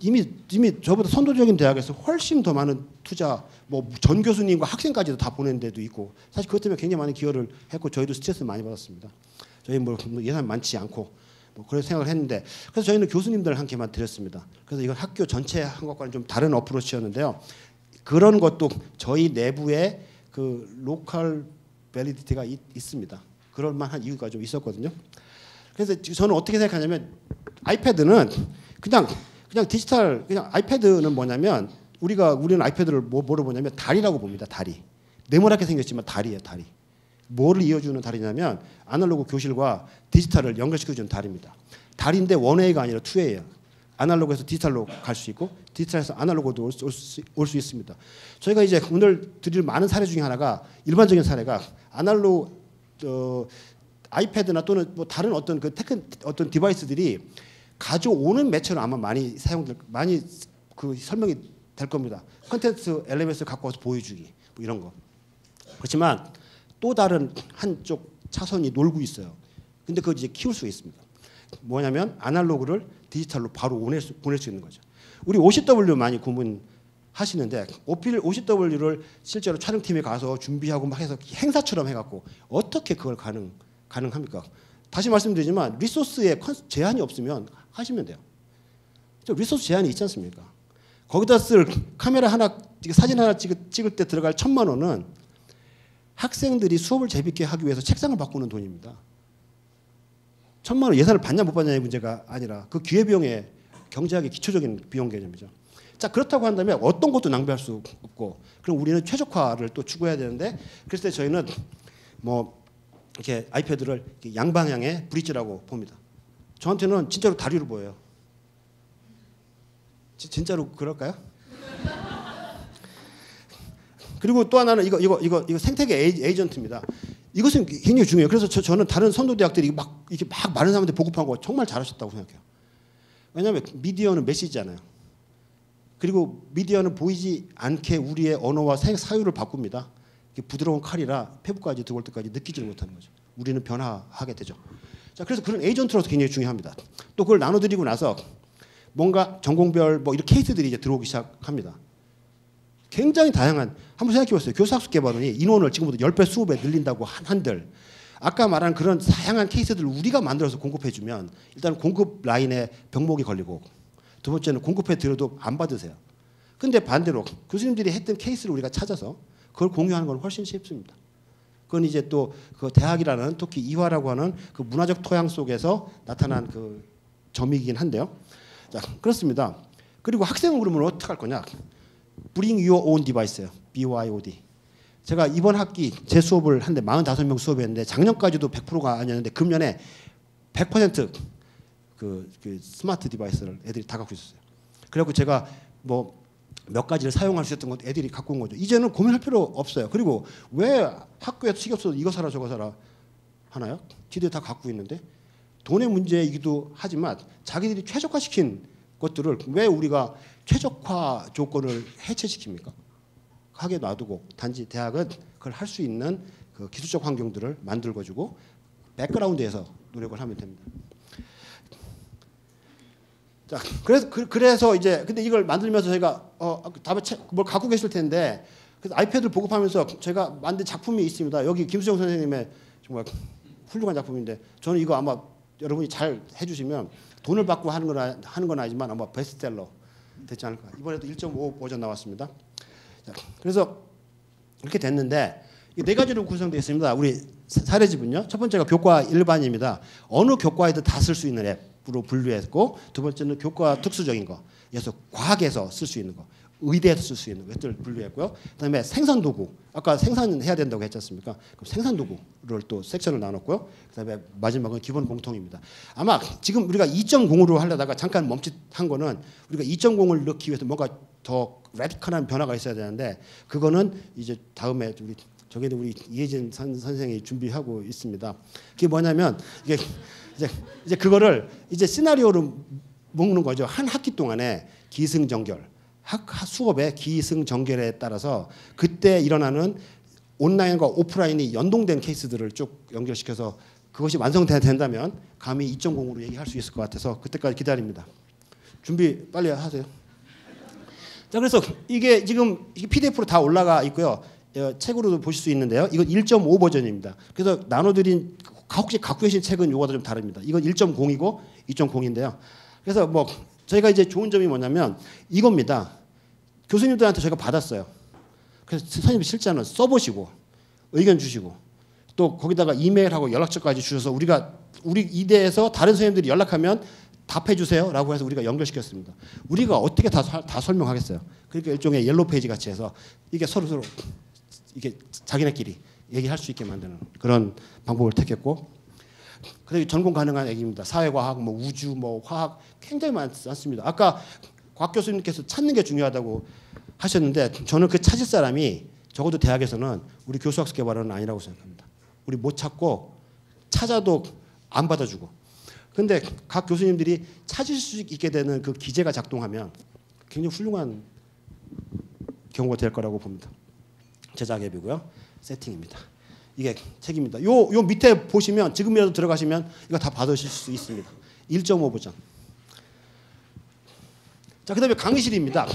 저보다 선도적인 대학에서 훨씬 더 많은 투자, 뭐 전 교수님과 학생까지도 다 보낸 데도 있고 사실 그것 때문에 굉장히 많은 기여를 했고 저희도 스트레스 많이 받았습니다. 저희 뭐 예산 많지 않고 뭐 그런 생각을 했는데 그래서 저희는 교수님들 함께만 드렸습니다. 그래서 이건 학교 전체 한 것과는 좀 다른 어프로치였는데요. 그런 것도 저희 내부에 그 로컬 밸리디티가 있습니다. 그럴 만한 이유가 좀 있었거든요. 그래서 저는 어떻게 생각하냐면 아이패드는 그냥 디지털 그냥 아이패드는 뭐냐면 우리는 아이패드를 뭐로 보냐면 다리라고 봅니다. 다리. 네모나게 생겼지만 다리예요. 다리. 뭐를 이어주는 다리냐면 아날로그 교실과 디지털을 연결시켜주는 다리입니다. 다리인데 원웨이가 아니라 투웨이예요. 아날로그에서 디지털로 갈 수 있고 디지털에서 아날로그도 올 수 있습니다. 저희가 이제 오늘 드릴 많은 사례 중에 하나가 일반적인 사례가 아이패드나 또는 뭐 다른 어떤 어떤 디바이스들이 가져오는 매체로 아마 많이 그 설명이 될 겁니다. 콘텐츠 엘리멘트를 갖고 와서 보여주기 뭐 이런 거. 그렇지만 또 다른 한쪽 차선이 놀고 있어요. 근데 그걸 이제 키울 수 있습니다. 뭐냐면 아날로그를 디지털로 바로 보낼 수 있는 거죠. 우리 OCW 많이 구문하시는데 50W를 실제로 촬영팀에 가서 준비하고 막 해서 행사처럼 해갖고 어떻게 그걸 가능합니까? 다시 말씀드리지만 리소스에 제한이 없으면 하시면 돼요. 리소스 제한이 있지 않습니까? 거기다 쓸 카메라 하나, 사진 하나 찍을 때 들어갈 1,000만 원은 학생들이 수업을 재밌게 하기 위해서 책상을 바꾸는 돈입니다. 1,000만 원 예산을 받냐 못 받냐의 문제가 아니라 그 기회비용의 경제학의 기초적인 비용 개념이죠. 자, 그렇다고 한다면 어떤 것도 낭비할 수 없고 그럼 우리는 최적화를 또 추구해야 되는데 그래서 저희는 뭐 이렇게 아이패드를 양방향의 브릿지라고 봅니다. 저한테는 진짜로 다리로 보여요. 진짜로 그럴까요? 그리고 또 하나는 이거 생태계 에이전트입니다. 이것은 굉장히 중요해요. 그래서 저는 다른 선도 대학들이 이렇게 막 많은 사람한테 보급한 거 정말 잘하셨다고 생각해요. 왜냐하면 미디어는 메시지잖아요. 그리고 미디어는 보이지 않게 우리의 언어와 사유를 바꿉니다. 부드러운 칼이라 페북까지 들어올 때까지 느끼지를 못하는 거죠. 우리는 변화하게 되죠. 자, 그래서 그런 에이전트로서 굉장히 중요합니다. 또 그걸 나눠드리고 나서 뭔가 전공별 뭐 이런 케이스들이 이제 들어오기 시작합니다. 굉장히 다양한 한번 생각해보세요. 교수학습 개발원이 인원을 지금부터 10배, 20배 늘린다고 한들 아까 말한 그런 다양한 케이스들을 우리가 만들어서 공급해주면 일단 공급 라인에 병목이 걸리고 두 번째는 공급해 드려도 안 받으세요. 근데 반대로 교수님들이 했던 케이스를 우리가 찾아서 그걸 공유하는 건 훨씬 쉽습니다. 그건 이제 또 그 대학이라는 특히 이화라고 하는 그 문화적 토양 속에서 나타난 그 점이긴 한데요. 자, 그렇습니다. 그리고 학생은 그러면 어떻게 할 거냐? Bring your own device예요. BYOD. 제가 이번 학기 제 수업을 한데 45명 수업했는데 작년까지도 100%가 아니었는데 금년에 100% 그 스마트 디바이스를 애들이 다 갖고 있었어요. 그래갖고 제가 뭐 몇 가지를 사용할 수 있었던 것 애들이 갖고 온 거죠. 이제는 고민할 필요 없어요. 그리고 왜 학교에서 시기 없어서 이거 사라 저거 사라 하나요? 지들이 다 갖고 있는데 돈의 문제이기도 하지만 자기들이 최적화시킨 것들을 왜 우리가 최적화 조건을 해체시킵니까? 하게 놔두고 단지 대학은 그걸 할 수 있는 그 기술적 환경들을 만들어주고 백그라운드에서 노력을 하면 됩니다. 자, 그래서 이제 근데 이걸 만들면서 저희가 다음에 뭘 갖고 계실 텐데 그래서 아이패드를 보급하면서 저희가 만든 작품이 있습니다. 여기 김수정 선생님의 정말 훌륭한 작품인데 저는 이거 아마 여러분이 잘 해주시면 돈을 받고 하는 건 아니지만 아마 베스트셀러 되지 않을까. 이번에도 1.5 버전 나왔습니다. 자, 그래서 이렇게 됐는데 이 네 가지로 구성되어 있습니다. 우리 사례집은요. 첫 번째가 교과 일반입니다. 어느 교과에도 다 쓸 수 있는 앱으로 분류했고 두 번째는 교과 특수적인 거. 그래서 과학에서 쓸 수 있는 거. 의대에서 쓸 수 있는 것들을 분류했고요. 그다음에 생산도구. 아까 생산해야 된다고 했지 않습니까? 그럼 생산도구를 또 섹션을 나눴고요. 그다음에 마지막은 기본 공통입니다. 아마 지금 우리가 2.0으로 하려다가 잠깐 멈칫한 거는 우리가 2.0을 넣기 위해서 뭔가 더 라디컬한 변화가 있어야 되는데 그거는 이제 다음에 저기도 우리 이혜진 선생이 준비하고 있습니다. 그게 뭐냐면 이제 그거를 이제 시나리오로 먹는 거죠. 한 학기 동안에 기승전결 수업의 기승전결에 따라서 그때 일어나는 온라인과 오프라인이 연동된 케이스들을 쭉 연결시켜서 그것이 완성된다면 감히 2.0으로 얘기할 수 있을 것 같아서 그때까지 기다립니다. 준비 빨리 하세요. 자, 그래서 이게 지금 PDF로 다 올라가 있고요. 책으로도 보실 수 있는데요. 이건 1.5 버전입니다. 그래서 나눠드린 혹시 갖고 계신 책은 요거보다 좀 다릅니다. 이건 1.0이고 2.0인데요. 그래서 뭐 저희가 이제 좋은 점이 뭐냐면 이겁니다. 교수님들한테 저희가 받았어요. 그래서 선생님 실제는 써보시고 의견 주시고 또 거기다가 이메일하고 연락처까지 주셔서 우리 이대에서 다른 선생님들이 연락하면 답해 주세요라고 해서 우리가 연결시켰습니다. 우리가 어떻게 다 설명하겠어요. 그러니까 일종의 옐로우 페이지 같이 해서 이게 서로 이게 자기네끼리 얘기할 수 있게 만드는 그런 방법을 택했고 그리고 전공 가능한 얘기입니다. 사회과학, 뭐 우주, 뭐 화학 굉장히 많습니다. 아까 곽 교수님께서 찾는 게 중요하다고 하셨는데 저는 그 찾을 사람이 적어도 대학에서는 우리 교수학습 개발은 아니라고 생각합니다. 우리 못 찾고 찾아도 안 받아주고 근데 각 교수님들이 찾을 수 있게 되는 그 기제가 작동하면 굉장히 훌륭한 경우가 될 거라고 봅니다. 제작 앱이고요. 세팅입니다. 이게 책입니다. 요 밑에 보시면 지금이라도 들어가시면 이거 다 받으실 수 있습니다. 1.5 버전. 자, 그다음에 강의실입니다.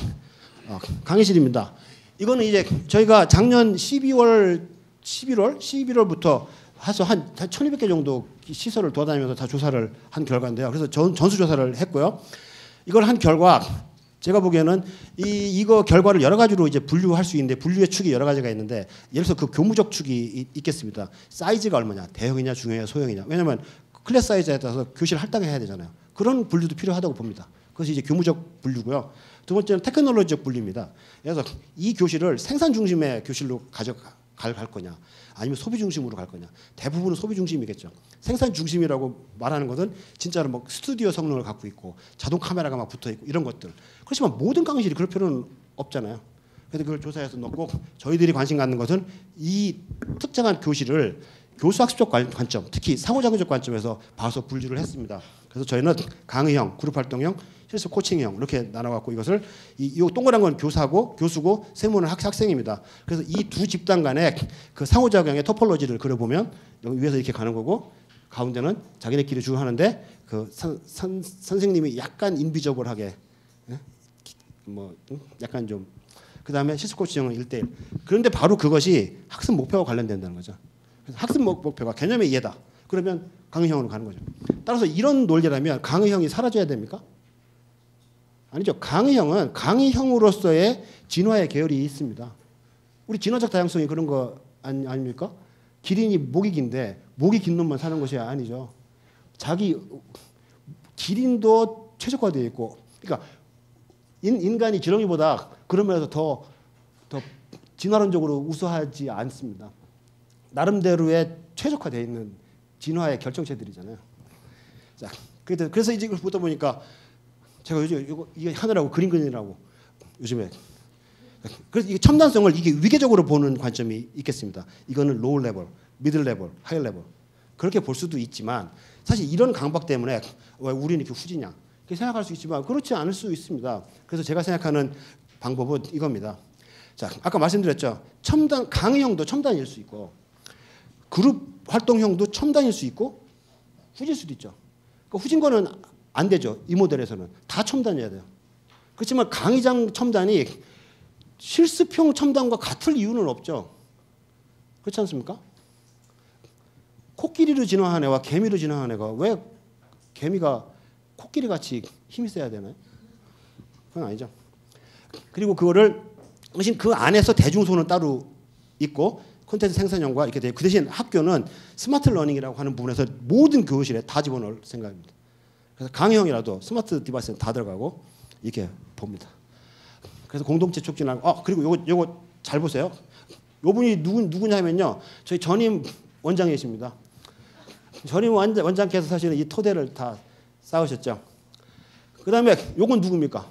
강의실입니다. 이거는 이제 저희가 작년 11월부터 해서 한 1,200개 정도 시설을 돌아다니면서 다 조사를 한 결과인데요. 그래서 전수 조사를 했고요. 이걸 한 결과 제가 보기에는 이거 결과를 여러 가지로 이제 분류할 수 있는데 분류의 축이 여러 가지가 있는데 예를 들어서 그 교무적 축이 있겠습니다. 사이즈가 얼마냐, 대형이냐, 중형이냐, 소형이냐. 왜냐하면 클래스 사이즈에 따라서 교실 할당해야 되잖아요. 그런 분류도 필요하다고 봅니다. 그것이 이제 교무적 분류고요. 두 번째는 테크놀로지적 분류입니다. 그래서 이 교실을 생산 중심의 교실로 갈 거냐, 아니면 소비 중심으로 갈 거냐. 대부분은 소비 중심이겠죠. 생산 중심이라고 말하는 것은 진짜로 뭐 스튜디오 성능을 갖고 있고 자동 카메라가 막 붙어 있고 이런 것들. 그렇지만 모든 강의실이 그럴 필요는 없잖아요. 그래서 그걸 조사해서 넣고 저희들이 관심 갖는 것은 이 특정한 교실을 교수학습적 관점, 특히 상호작용적 관점에서 봐서 분류를 했습니다. 그래서 저희는 강의형, 그룹활동형, 실습 코칭형 이렇게 나눠갖고 이것을 이 동그란 건 교수고 세모는 학생입니다. 그래서 이 두 집단 간의 그 상호작용의 토폴로지를 그려보면 여기 위에서 이렇게 가는 거고 가운데는 자기네끼리 주로 하는데 그 선생님이 약간 인비저블하게 뭐 약간 좀 그다음에 실습 코칭형은 1대1. 그런데 바로 그것이 학습 목표와 관련된다는 거죠. 그래서 학습 목표가 개념의 이해다. 그러면 강의형으로 가는 거죠. 따라서 이런 논리라면 강의형이 사라져야 됩니까? 아니죠. 강의형은 강의형으로서의 진화의 계열이 있습니다. 우리 진화적 다양성이 그런 거 아닙니까? 기린이 목이 긴데 목이 긴 놈만 사는 것이 아니죠. 기린도 최적화되어 있고, 그러니까 인간이 지렁이보다 그런 면에서 더 진화론적으로 우수하지 않습니다. 나름대로의 최적화되어 있는 진화의 결정체들이잖아요. 자, 그래서 이제 이걸 보다 보니까 제가 요즘 이게 하느라고 그림 그리느라고 요즘에 그래서 이게 첨단성을 이게 위계적으로 보는 관점이 있겠습니다. 이거는 로우 레벨, 미들 레벨, 하이 레벨 그렇게 볼 수도 있지만 사실 이런 강박 때문에 왜 우리는 이렇게 후지냐 이렇게 생각할 수 있지만 그렇지 않을 수 있습니다. 그래서 제가 생각하는 방법은 이겁니다. 자, 아까 말씀드렸죠. 첨단 강의형도 첨단일 수 있고 그룹 활동형도 첨단일 수 있고 후질 수도 있죠. 그러니까 후진 거는 안 되죠. 이 모델에서는 다 첨단이어야 돼요. 그렇지만 강의장 첨단이 실습형 첨단과 같을 이유는 없죠. 그렇지 않습니까? 코끼리로 진화한 애와 개미로 진화한 애가 왜 개미가 코끼리 같이 힘이 세야 되나요? 그건 아니죠. 그리고 그거를 대신 그 안에서 대중소는 따로 있고 콘텐츠 생산형과 이렇게 돼요. 그 대신 학교는 스마트 러닝이라고 하는 부분에서 모든 교실에 다 집어넣을 생각입니다. 그래서 강의형이라도 스마트 디바이스는 다 들어가고 이렇게 봅니다. 그래서 공동체 촉진하고 그리고 요거 잘 보세요. 요분이 누구냐면요. 저희 전임 원장이십니다. 전임 원장께서 사실은 이 토대를 다 쌓으셨죠. 그다음에 요건 누굽니까?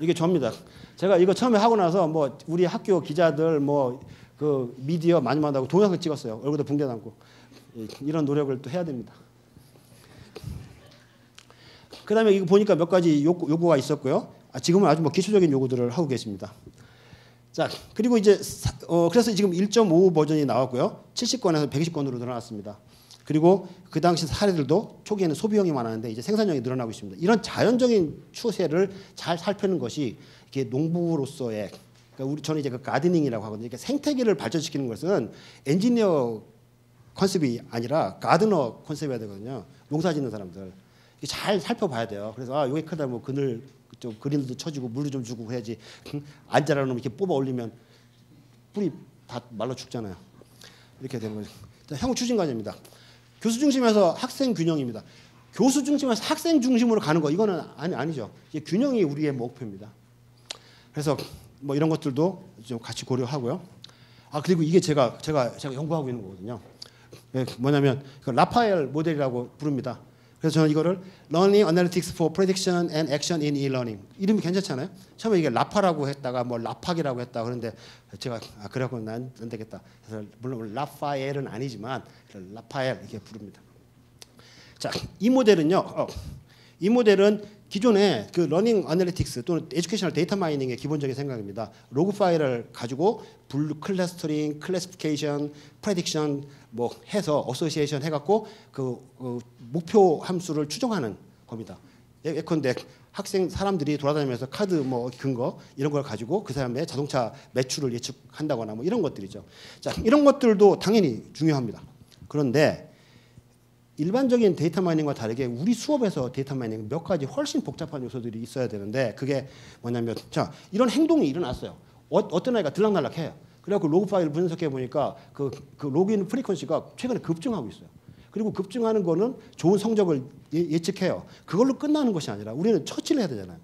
이게 저입니다. 제가 이거 처음에 하고 나서 뭐 우리 학교 기자들 뭐 그 미디어 많이 만나고 동영상 찍었어요. 얼굴에 붕대 담고 이런 노력을 또 해야 됩니다. 그다음에 이거 보니까 몇 가지 요구가 있었고요. 지금은 아주 뭐 기초적인 요구들을 하고 계십니다. 자, 그리고 이제 그래서 지금 1.5 버전이 나왔고요. 70건에서 120건으로 늘어났습니다. 그리고 그 당시 사례들도 초기에는 소비형이 많았는데 이제 생산형이 늘어나고 있습니다. 이런 자연적인 추세를 잘 살피는 것이 이게 농부로서의 그러니까 저는 이제 그 가드닝이라고 하거든요. 이렇게 생태계를 발전시키는 것은 엔지니어 컨셉이 아니라 가드너 컨셉이어야 되거든요. 농사 짓는 사람들 잘 살펴봐야 돼요. 그래서 여기 크다 뭐 그늘 좀 그린도 쳐주고 물도 좀 주고 해야지. 안 자라놓으면 이렇게 뽑아 올리면 뿌리 다 말라 죽잖아요. 이렇게 되는 거죠. 향후 추진 과제입니다. 교수 중심에서 학생 균형입니다. 교수 중심에서 학생 중심으로 가는 거 이거는 아니죠. 이게 균형이 우리의 목표입니다. 그래서 뭐 이런 것들도 좀 같이 고려하고요. 그리고 이게 제가 연구하고 있는 거거든요. 뭐냐면 그 라파엘 모델이라고 부릅니다. 그래서 저는 이거를 Learning Analytics for Prediction and Action in E-Learning 이름이 괜찮잖아요. 처음에 이게 라파라고 했다가 뭐 라팍이라고 했다 그런데 제가 그래갖고는 안 되겠다. 그래서 물론 라파엘은 아니지만 라파엘 이렇게 부릅니다. 자, 이 모델은요. 이 모델은 기존의 그 러닝 애널리틱스 또는 에듀케이셔널 데이터 마이닝의 기본적인 생각입니다. 로그 파일을 가지고 클러스터링, 클래시피케이션, 프레딕션 뭐 해서 어소시에이션 해갖고 그 목표 함수를 추정하는 겁니다. 예컨대 학생 사람들이 돌아다니면서 카드 뭐 근거 이런 걸 가지고 그 사람의 자동차 매출을 예측한다거나 뭐 이런 것들이죠. 자, 이런 것들도 당연히 중요합니다. 그런데 일반적인 데이터 마이닝과 다르게 우리 수업에서 데이터 마이닝 몇 가지 훨씬 복잡한 요소들이 있어야 되는데 그게 뭐냐면 자, 이런 행동이 일어났어요. 어떤 아이가 들락날락해요. 그래갖고 로그 파일 분석해 보니까 그 로그인 프리퀀시가 최근에 급증하고 있어요. 그리고 급증하는 거는 좋은 성적을 예측해요. 그걸로 끝나는 것이 아니라 우리는 처치를 해야 되잖아요.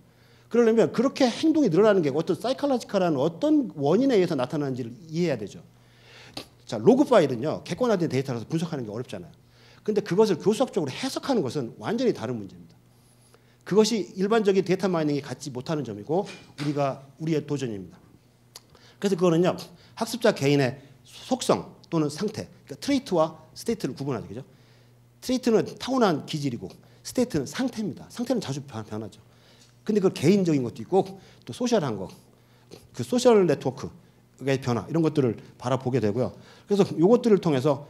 그러려면 그렇게 행동이 늘어나는 게 어떤 사이콜로지컬한 어떤 원인에 의해서 나타나는지를 이해해야 되죠. 자, 로그 파일은요. 객관화된 데이터라서 분석하는 게 어렵잖아요. 근데 그것을 교수학적으로 해석하는 것은 완전히 다른 문제입니다. 그것이 일반적인 데이터 마이닝이 갖지 못하는 점이고 우리의 도전입니다. 그래서 그거는요. 학습자 개인의 속성 또는 상태, 그러니까 트레이트와 스테이트를 구분하죠. 그죠? 트레이트는 타고난 기질이고 스테이트는 상태입니다. 상태는 자주 변하죠. 근데 그 개인적인 것도 있고 또 소셜한 거, 그 소셜 네트워크의 변화 이런 것들을 바라보게 되고요. 그래서 이것들을 통해서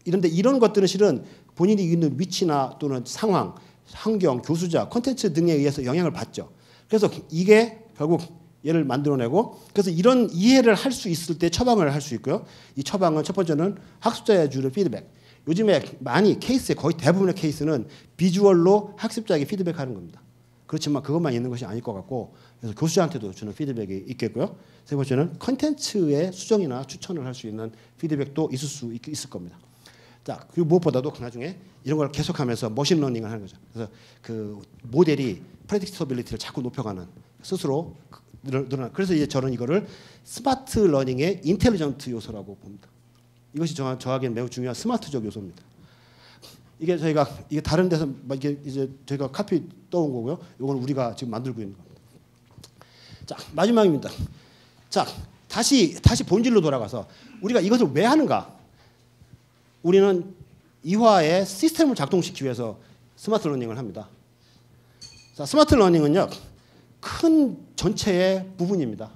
이런 것들은 실은 본인이 있는 위치나 또는 상황, 환경, 교수자, 콘텐츠 등에 의해서 영향을 받죠. 그래서 이게 결국 얘를 만들어내고 그래서 이런 이해를 할 수 있을 때 처방을 할 수 있고요. 이 처방은 첫 번째는 학습자에 주는 피드백. 요즘에 많이 케이스에 거의 대부분의 케이스는 비주얼로 학습자에게 피드백하는 겁니다. 그렇지만 그것만 있는 것이 아닐 것 같고 그래서 교수자한테도 주는 피드백이 있겠고요. 세 번째는 콘텐츠의 수정이나 추천을 할 수 있는 피드백도 있을 겁니다. 자, 그리고 무엇보다도 나중에 이런 걸 계속하면서 머신러닝을 하는 거죠. 그래서 그 모델이 프레딕터빌리티를 자꾸 높여가는 스스로 늘어나. 그래서 이제 저는 이거를 스마트 러닝의 인텔리전트 요소라고 봅니다. 이것이 저에게는 매우 중요한 스마트적 요소입니다. 이게 이게 다른 데서 이게 이제 저희가 카피 떠온 거고요. 이건 우리가 지금 만들고 있는 겁니다. 자, 마지막입니다. 자, 다시 본질로 돌아가서 우리가 이것을 왜 하는가? 우리는 이화의 시스템을 작동시키기 위해서 스마트 러닝을 합니다. 자, 스마트 러닝은요. 큰 전체의 부분입니다.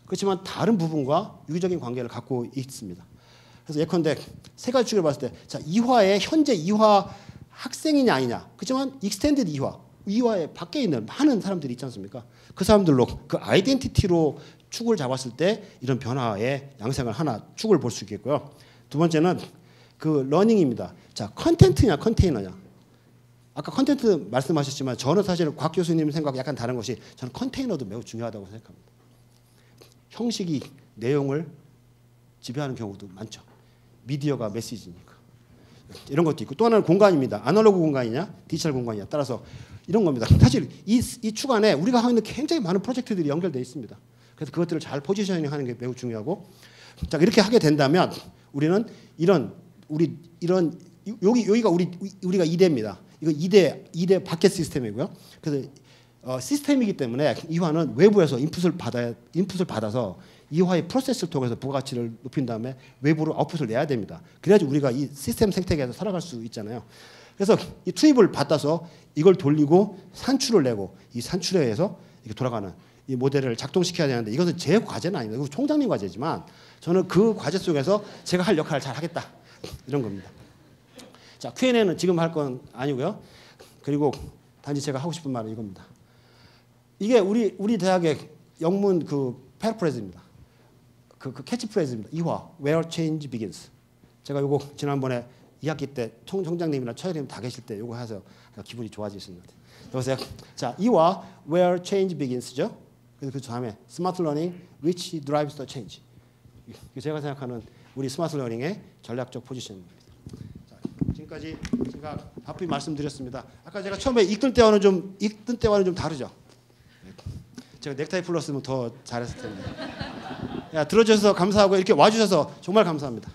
그렇지만 다른 부분과 유기적인 관계를 갖고 있습니다. 그래서 예컨대 세 가지 축을 봤을 때 자, 현재 이화 학생이냐 아니냐. 그렇지만 익스텐디드 이화의 밖에 있는 많은 사람들이 있지 않습니까? 그 사람들로 그 아이덴티티로 축을 잡았을 때 이런 변화의 양상을 하나 축을 볼 수 있겠고요. 두 번째는 그 러닝입니다. 자, 컨텐츠냐 컨테이너냐. 아까 컨텐츠 말씀하셨지만 저는 사실은 곽 교수님 생각 약간 다른 것이 저는 컨테이너도 매우 중요하다고 생각합니다. 형식이 내용을 지배하는 경우도 많죠. 미디어가 메시지니까. 이런 것도 있고 또 하나는 공간입니다. 아날로그 공간이냐 디지털 공간이냐 따라서 이런 겁니다. 사실 이 축 안에 우리가 하고 있는 굉장히 많은 프로젝트들이 연결되어 있습니다. 그래서 그것들을 잘 포지셔닝하는 게 매우 중요하고 자 이렇게 하게 된다면 우리는 여기가 우리가 2대입니다. 이거 2대 바켓 시스템이고요. 그래서 시스템이기 때문에 이화는 외부에서 인풋을 받아서 이화의 프로세스를 통해서 부가가치를 높인 다음에 외부로 아웃풋을 내야 됩니다. 그래야지 우리가 이 시스템 생태계에서 살아갈 수 있잖아요. 그래서 이 투입을 받아서 이걸 돌리고 산출을 내고 이 산출에 의해서 이렇게 돌아가는 이 모델을 작동시켜야 되는데 이것은 제 과제는 아닙니다. 이거 총장님 과제지만 저는 그 과제 속에서 제가 할 역할을 잘 하겠다 이런 겁니다. 자 Q&A는 지금 할 건 아니고요. 그리고 단지 제가 하고 싶은 말은 이겁니다. 이게 우리 대학의 영문 그 패러프레즈입니다. 그 캐치프레즈입니다. 이화 Where Change Begins. 제가 요거 지난번에 2학기 때 총장님이나 처장님 다 계실 때 요거 해서 기분이 좋아지시는 것 같아요. 여보세요. 자 이화 Where Change Begins죠. 그래서 그 다음에 Smart Learning Which Drives the Change. 이게 제가 생각하는 우리 스마트 러닝의 전략적 포지션입니다. 자, 지금까지 제가 바쁘게 말씀드렸습니다. 아까 제가 처음에 읽던 때와는 좀 다르죠. 제가 넥타이 풀었으면 더 잘했을 텐데. 야, 들어주셔서 감사하고 이렇게 와주셔서 정말 감사합니다.